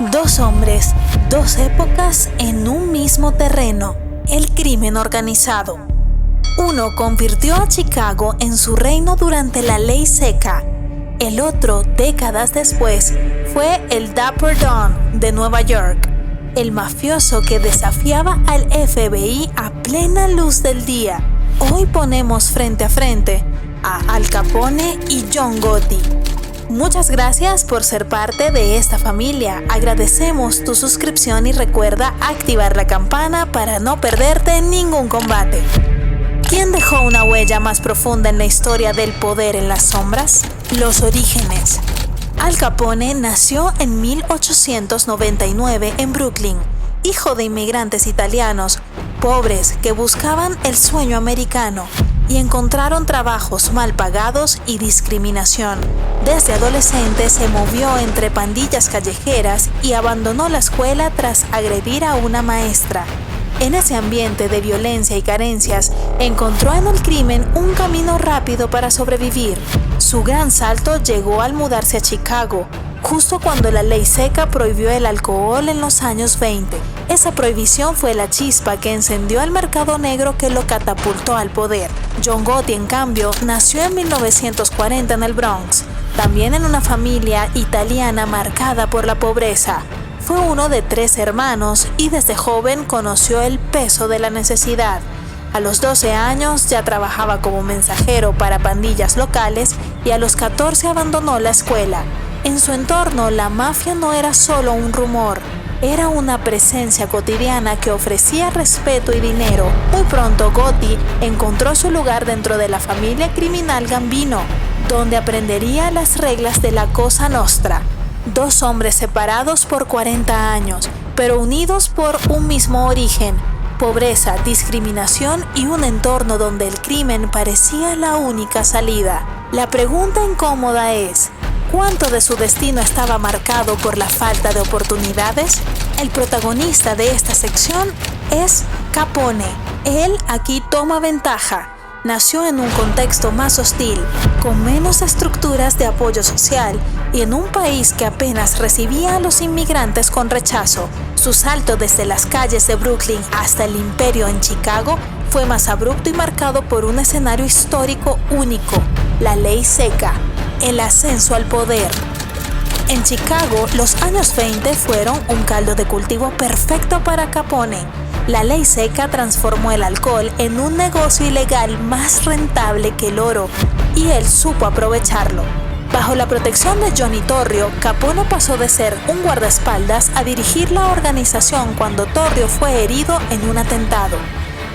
Dos hombres, dos épocas en un mismo terreno, el crimen organizado. Uno convirtió a Chicago en su reino durante la ley seca. El otro, décadas después, fue el Dapper Dan de Nueva York, el mafioso que desafiaba al FBI a plena luz del día. Hoy ponemos frente a frente a Al Capone y John Gotti. Muchas gracias por ser parte de esta familia. Agradecemos tu suscripción y recuerda activar la campana para no perderte ningún combate. ¿Quién dejó una huella más profunda en la historia del poder en las sombras? Los orígenes. Al Capone nació en 1899 en Brooklyn, hijo de inmigrantes italianos, pobres que buscaban el sueño americano y encontraron trabajos mal pagados y discriminación. Desde adolescente se movió entre pandillas callejeras y abandonó la escuela tras agredir a una maestra. En ese ambiente de violencia y carencias, encontró en el crimen un camino rápido para sobrevivir. Su gran salto llegó al mudarse a Chicago, justo cuando la ley seca prohibió el alcohol en los años 20. Esa prohibición fue la chispa que encendió el mercado negro que lo catapultó al poder. John Gotti, en cambio, nació en 1940 en el Bronx, también en una familia italiana marcada por la pobreza. Fue uno de 3 hermanos y desde joven conoció el peso de la necesidad. A los 12 años ya trabajaba como mensajero para pandillas locales y a los 14 abandonó la escuela. En su entorno, la mafia no era solo un rumor, era una presencia cotidiana que ofrecía respeto y dinero. Muy pronto Gotti encontró su lugar dentro de la familia criminal Gambino, donde aprendería las reglas de la Cosa Nostra. Dos hombres separados por 40 años, pero unidos por un mismo origen: pobreza, discriminación y un entorno donde el crimen parecía la única salida. La pregunta incómoda es: ¿cuánto de su destino estaba marcado por la falta de oportunidades? El protagonista de esta sección es Capone. Él aquí toma ventaja. Nació en un contexto más hostil, con menos estructuras de apoyo social y en un país que apenas recibía a los inmigrantes con rechazo. Su salto desde las calles de Brooklyn hasta el imperio en Chicago fue más abrupto y marcado por un escenario histórico único: la ley seca, el ascenso al poder. En Chicago, los años 20 fueron un caldo de cultivo perfecto para Capone. La ley seca transformó el alcohol en un negocio ilegal más rentable que el oro, y él supo aprovecharlo. Bajo la protección de Johnny Torrio, Capone pasó de ser un guardaespaldas a dirigir la organización cuando Torrio fue herido en un atentado.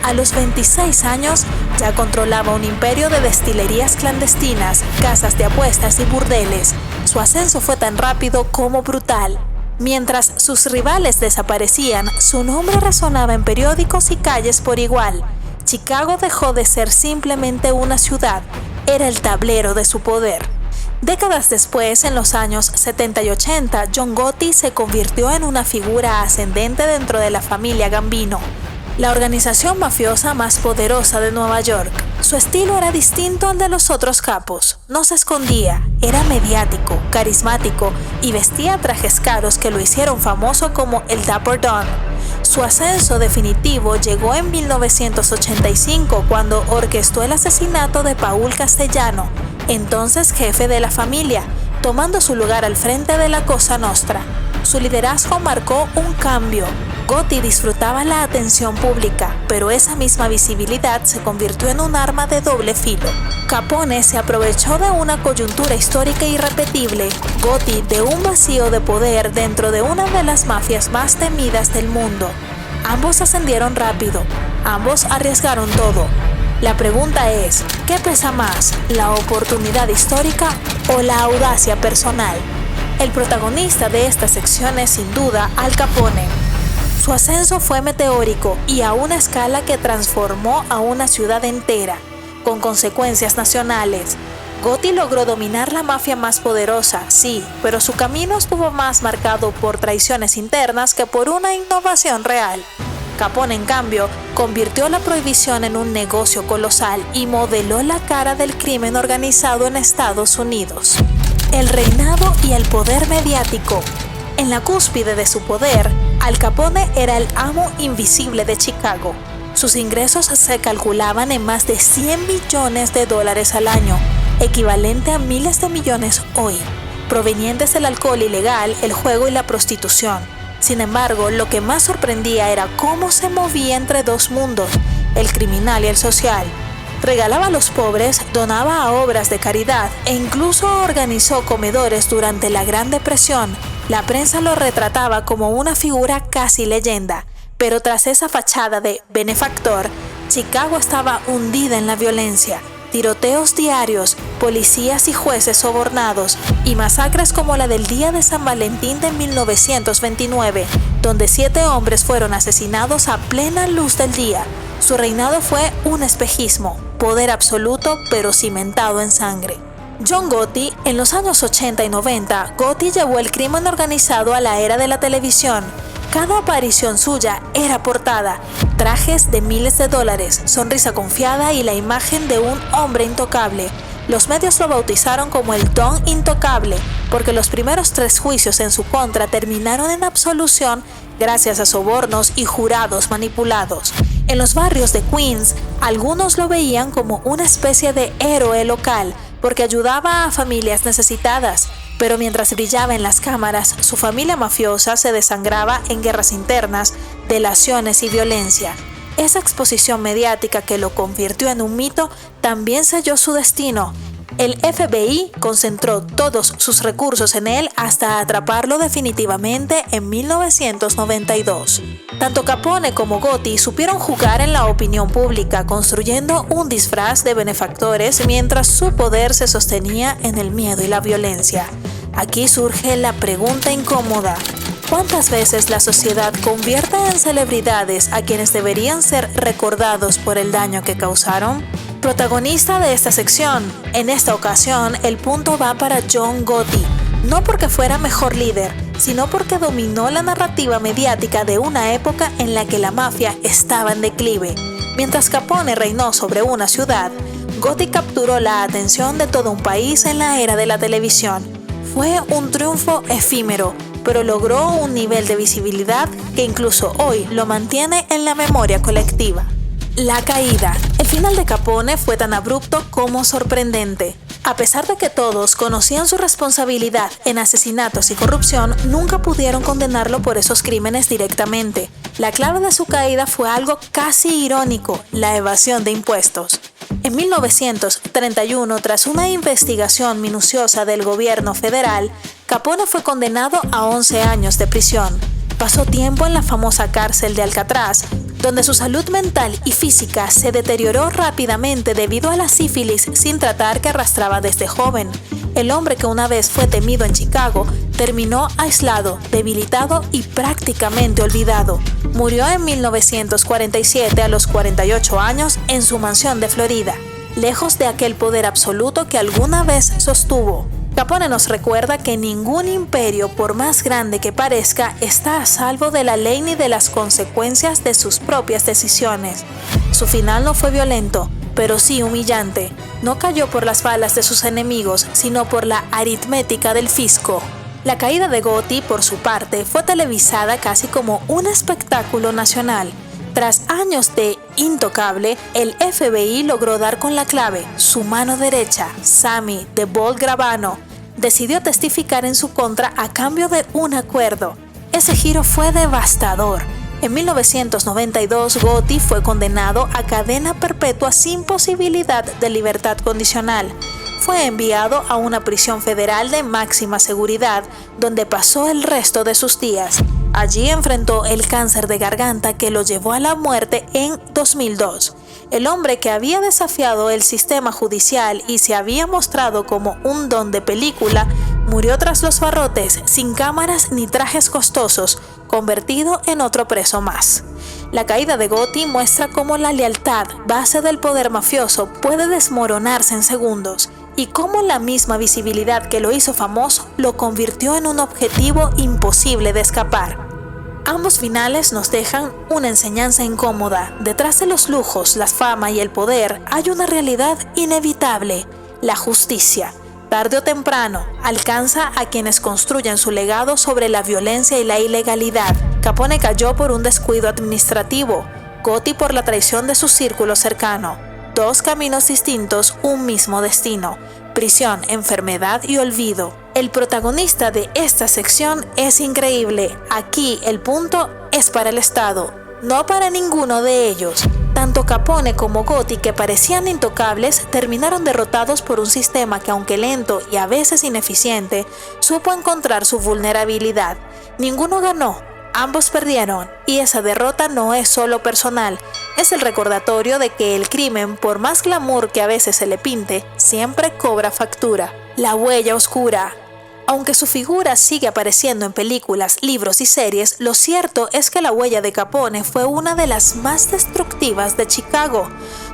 A los 26 años ya controlaba un imperio de destilerías clandestinas, casas de apuestas y burdeles. Su ascenso fue tan rápido como brutal. Mientras sus rivales desaparecían, su nombre resonaba en periódicos y calles por igual. Chicago dejó de ser simplemente una ciudad, era el tablero de su poder. Décadas después, en los años 70 y 80, John Gotti se convirtió en una figura ascendente dentro de la familia Gambino, la organización mafiosa más poderosa de Nueva York. Su estilo era distinto al de los otros capos. No se escondía, era mediático, carismático y vestía trajes caros que lo hicieron famoso como el Dapper Dan. Su ascenso definitivo llegó en 1985 cuando orquestó el asesinato de Paul Castellano, entonces jefe de la familia, tomando su lugar al frente de la Cosa Nostra. Su liderazgo marcó un cambio. Gotti disfrutaba la atención pública, pero esa misma visibilidad se convirtió en un arma de doble filo. Capone se aprovechó de una coyuntura histórica irrepetible, Gotti de un vacío de poder dentro de una de las mafias más temidas del mundo. Ambos ascendieron rápido, ambos arriesgaron todo. La pregunta es, ¿qué pesa más, la oportunidad histórica o la audacia personal? El protagonista de esta sección es sin duda Al Capone. Su ascenso fue meteórico y a una escala que transformó a una ciudad entera, con consecuencias nacionales. Gotti logró dominar la mafia más poderosa, sí, pero su camino estuvo más marcado por traiciones internas que por una innovación real. Capone, en cambio, convirtió la prohibición en un negocio colosal y modeló la cara del crimen organizado en Estados Unidos. El reinado y el poder mediático. En la cúspide de su poder, Al Capone era el amo invisible de Chicago. Sus ingresos se calculaban en más de $100 millones al año, equivalente a miles de millones hoy, provenientes del alcohol ilegal, el juego y la prostitución. Sin embargo, lo que más sorprendía era cómo se movía entre dos mundos, el criminal y el social. Regalaba a los pobres, donaba a obras de caridad e incluso organizó comedores durante la Gran Depresión. La prensa lo retrataba como una figura casi leyenda, pero tras esa fachada de benefactor, Chicago estaba hundida en la violencia. Tiroteos diarios, policías y jueces sobornados y masacres como la del día de San Valentín de 1929, donde 7 hombres fueron asesinados a plena luz del día. Su reinado fue un espejismo, poder absoluto pero cimentado en sangre. John Gotti, en los años 80 y 90, Gotti llevó el crimen organizado a la era de la televisión. Cada aparición suya era portada, trajes de miles de dólares, sonrisa confiada y la imagen de un hombre intocable. Los medios lo bautizaron como el Don Intocable, porque los primeros 3 juicios en su contra terminaron en absolución gracias a sobornos y jurados manipulados. En los barrios de Queens, algunos lo veían como una especie de héroe local, porque ayudaba a familias necesitadas. Pero mientras brillaba en las cámaras, su familia mafiosa se desangraba en guerras internas, delaciones y violencia. Esa exposición mediática que lo convirtió en un mito también selló su destino. El FBI concentró todos sus recursos en él hasta atraparlo definitivamente en 1992. Tanto Capone como Gotti supieron jugar en la opinión pública, construyendo un disfraz de benefactores mientras su poder se sostenía en el miedo y la violencia. Aquí surge la pregunta incómoda: ¿cuántas veces la sociedad convierte en celebridades a quienes deberían ser recordados por el daño que causaron? Protagonista de esta sección, en esta ocasión el punto va para John Gotti, no porque fuera mejor líder, sino porque dominó la narrativa mediática de una época en la que la mafia estaba en declive. Mientras Capone reinó sobre una ciudad, Gotti capturó la atención de todo un país en la era de la televisión. Fue un triunfo efímero, pero logró un nivel de visibilidad que incluso hoy lo mantiene en la memoria colectiva. La caída. El final de Capone fue tan abrupto como sorprendente. A pesar de que todos conocían su responsabilidad en asesinatos y corrupción, nunca pudieron condenarlo por esos crímenes directamente. La clave de su caída fue algo casi irónico: la evasión de impuestos. En 1931, tras una investigación minuciosa del gobierno federal, Capone fue condenado a 11 años de prisión. Pasó tiempo en la famosa cárcel de Alcatraz, donde su salud mental y física se deterioró rápidamente debido a la sífilis sin tratar que arrastraba desde joven. El hombre que una vez fue temido en Chicago terminó aislado, debilitado y prácticamente olvidado. Murió en 1947 a los 48 años en su mansión de Florida, lejos de aquel poder absoluto que alguna vez sostuvo. Capone nos recuerda que ningún imperio, por más grande que parezca, está a salvo de la ley ni de las consecuencias de sus propias decisiones. Su final no fue violento, pero sí humillante. No cayó por las balas de sus enemigos, sino por la aritmética del fisco. La caída de Gotti, por su parte, fue televisada casi como un espectáculo nacional. Tras años de intocable, el FBI logró dar con la clave. Su mano derecha, Sammy "The Bull" Gravano, decidió testificar en su contra a cambio de un acuerdo. Ese giro fue devastador. En 1992, Gotti fue condenado a cadena perpetua sin posibilidad de libertad condicional. Fue enviado a una prisión federal de máxima seguridad, donde pasó el resto de sus días. Allí enfrentó el cáncer de garganta que lo llevó a la muerte en 2002. El hombre que había desafiado el sistema judicial y se había mostrado como un don de película, murió tras los barrotes, sin cámaras ni trajes costosos, convertido en otro preso más. La caída de Gotti muestra cómo la lealtad, base del poder mafioso, puede desmoronarse en segundos, y cómo la misma visibilidad que lo hizo famoso lo convirtió en un objetivo imposible de escapar. Ambos finales nos dejan una enseñanza incómoda. Detrás de los lujos, la fama y el poder hay una realidad inevitable: la justicia. tarde o temprano, alcanza a quienes construyen su legado sobre la violencia y la ilegalidad. Capone cayó por un descuido administrativo, Gotti por la traición de su círculo cercano. Dos caminos distintos, un mismo destino. Prisión, enfermedad y olvido. El protagonista de esta sección es increíble. Aquí el punto es para el Estado, no para ninguno de ellos. Tanto Capone como Gotti, que parecían intocables, terminaron derrotados por un sistema que, aunque lento y a veces ineficiente, supo encontrar su vulnerabilidad. Ninguno ganó, ambos perdieron, y esa derrota no es solo personal, es el recordatorio de que el crimen, por más glamour que a veces se le pinte, siempre cobra factura. La huella oscura. Aunque su figura sigue apareciendo en películas, libros y series, lo cierto es que la huella de Capone fue una de las más destructivas de Chicago.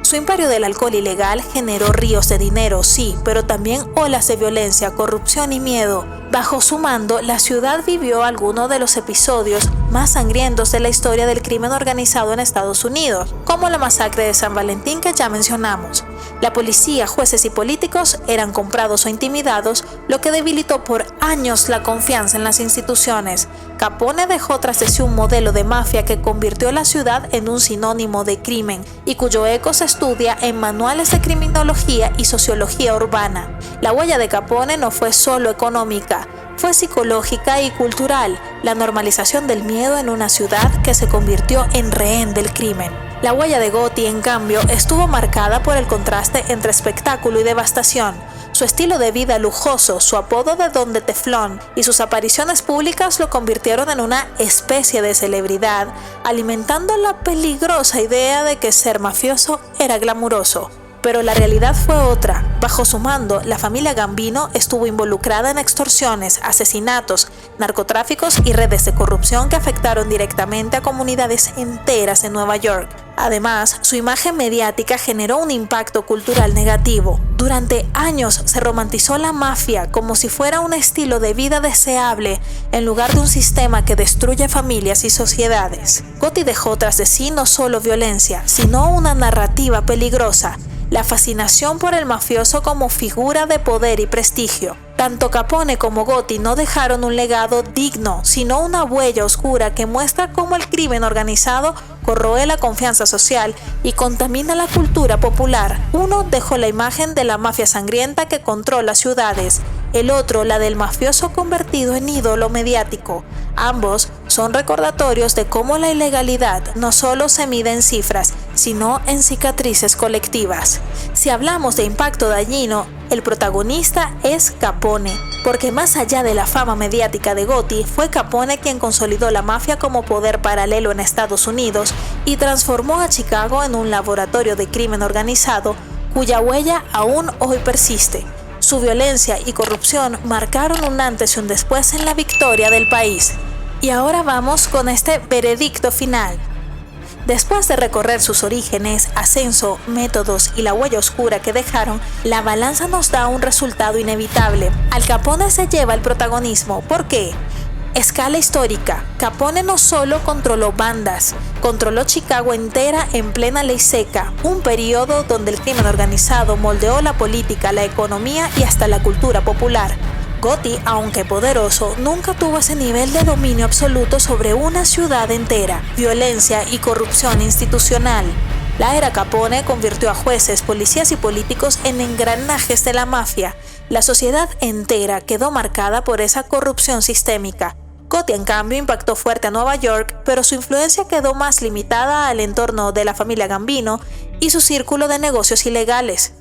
Su imperio del alcohol ilegal generó ríos de dinero, sí, pero también olas de violencia, corrupción y miedo. Bajo su mando, la ciudad vivió algunos de los episodios más sangrientos de la historia del crimen organizado en Estados Unidos, como la masacre de San Valentín que ya mencionamos. La policía, jueces y políticos eran comprados o intimidados, lo que debilitó por años la confianza en las instituciones. Capone dejó tras de sí un modelo de mafia que convirtió la ciudad en un sinónimo de crimen y cuyo eco se estudia en manuales de criminología y sociología urbana. La huella de Capone no fue solo económica, fue psicológica y cultural, la normalización del miedo en una ciudad que se convirtió en rehén del crimen. La huella de Gotti, en cambio, estuvo marcada por el contraste entre espectáculo y devastación. Su estilo de vida lujoso, su apodo de Don de Teflón y sus apariciones públicas lo convirtieron en una especie de celebridad, alimentando la peligrosa idea de que ser mafioso era glamuroso. Pero la realidad fue otra. Bajo su mando, la familia Gambino estuvo involucrada en extorsiones, asesinatos, narcotráficos y redes de corrupción que afectaron directamente a comunidades enteras en Nueva York. Además, su imagen mediática generó un impacto cultural negativo. Durante años se romantizó la mafia como si fuera un estilo de vida deseable en lugar de un sistema que destruye familias y sociedades. Gotti dejó tras de sí no solo violencia, sino una narrativa peligrosa. La fascinación por el mafioso como figura de poder y prestigio. Tanto Capone como Gotti no dejaron un legado digno, sino una huella oscura que muestra cómo el crimen organizado corroe la confianza social y contamina la cultura popular. Uno dejó la imagen de la mafia sangrienta que controla ciudades, el otro la del mafioso convertido en ídolo mediático. Ambos son recordatorios de cómo la ilegalidad no solo se mide en cifras, sino en cicatrices colectivas. Si hablamos de impacto dañino, el protagonista es Capone, porque más allá de la fama mediática de Gotti, fue Capone quien consolidó la mafia como poder paralelo en Estados Unidos y transformó a Chicago en un laboratorio de crimen organizado cuya huella aún hoy persiste. Su violencia y corrupción marcaron un antes y un después en la victoria del país. Y ahora vamos con este veredicto final. Después de recorrer sus orígenes, ascenso, métodos y la huella oscura que dejaron, la balanza nos da un resultado inevitable. Al Capone se lleva el protagonismo. ¿Por qué? Escala histórica. Capone no solo controló bandas, controló Chicago entera en plena ley seca, un periodo donde el crimen organizado moldeó la política, la economía y hasta la cultura popular. Gotti, aunque poderoso, nunca tuvo ese nivel de dominio absoluto sobre una ciudad entera, violencia y corrupción institucional. La era Capone convirtió a jueces, policías y políticos en engranajes de la mafia. La sociedad entera quedó marcada por esa corrupción sistémica. Gotti, en cambio, impactó fuerte a Nueva York, pero su influencia quedó más limitada al entorno de la familia Gambino y su círculo de negocios ilegales.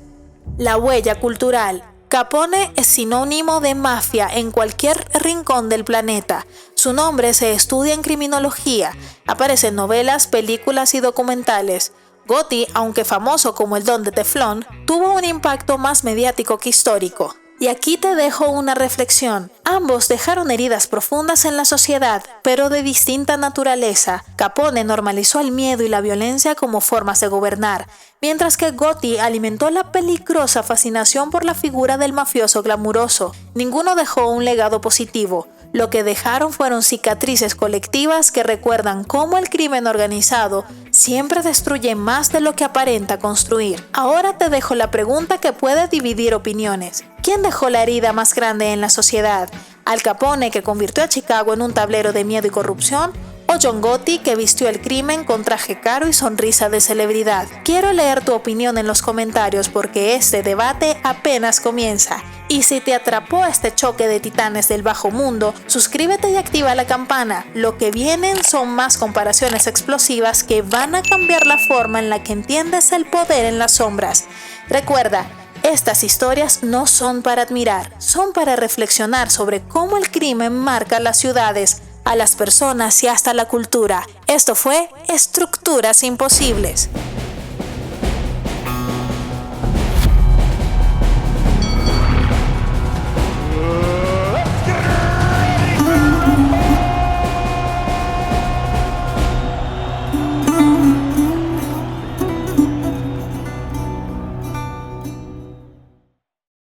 La huella cultural. Capone es sinónimo de mafia en cualquier rincón del planeta. Su nombre se estudia en criminología, aparece en novelas, películas y documentales. Gotti, aunque famoso como el Don de Teflón, tuvo un impacto más mediático que histórico. Y aquí te dejo una reflexión. Ambos dejaron heridas profundas en la sociedad, pero de distinta naturaleza. Capone normalizó el miedo y la violencia como formas de gobernar, mientras que Gotti alimentó la peligrosa fascinación por la figura del mafioso glamuroso. Ninguno dejó un legado positivo. Lo que dejaron fueron cicatrices colectivas que recuerdan cómo el crimen organizado siempre destruye más de lo que aparenta construir. Ahora te dejo la pregunta que puede dividir opiniones. ¿Quién dejó la herida más grande en la sociedad? ¿Al Capone, que convirtió a Chicago en un tablero de miedo y corrupción? ¿O John Gotti, que vistió el crimen con traje caro y sonrisa de celebridad? Quiero leer tu opinión en los comentarios porque este debate apenas comienza. Y si te atrapó este choque de titanes del bajo mundo, suscríbete y activa la campana. Lo que vienen son más comparaciones explosivas que van a cambiar la forma en la que entiendes el poder en las sombras. Recuerda, estas historias no son para admirar, son para reflexionar sobre cómo el crimen marca las ciudades, a las personas y hasta la cultura. Esto fue Estructuras Imposibles.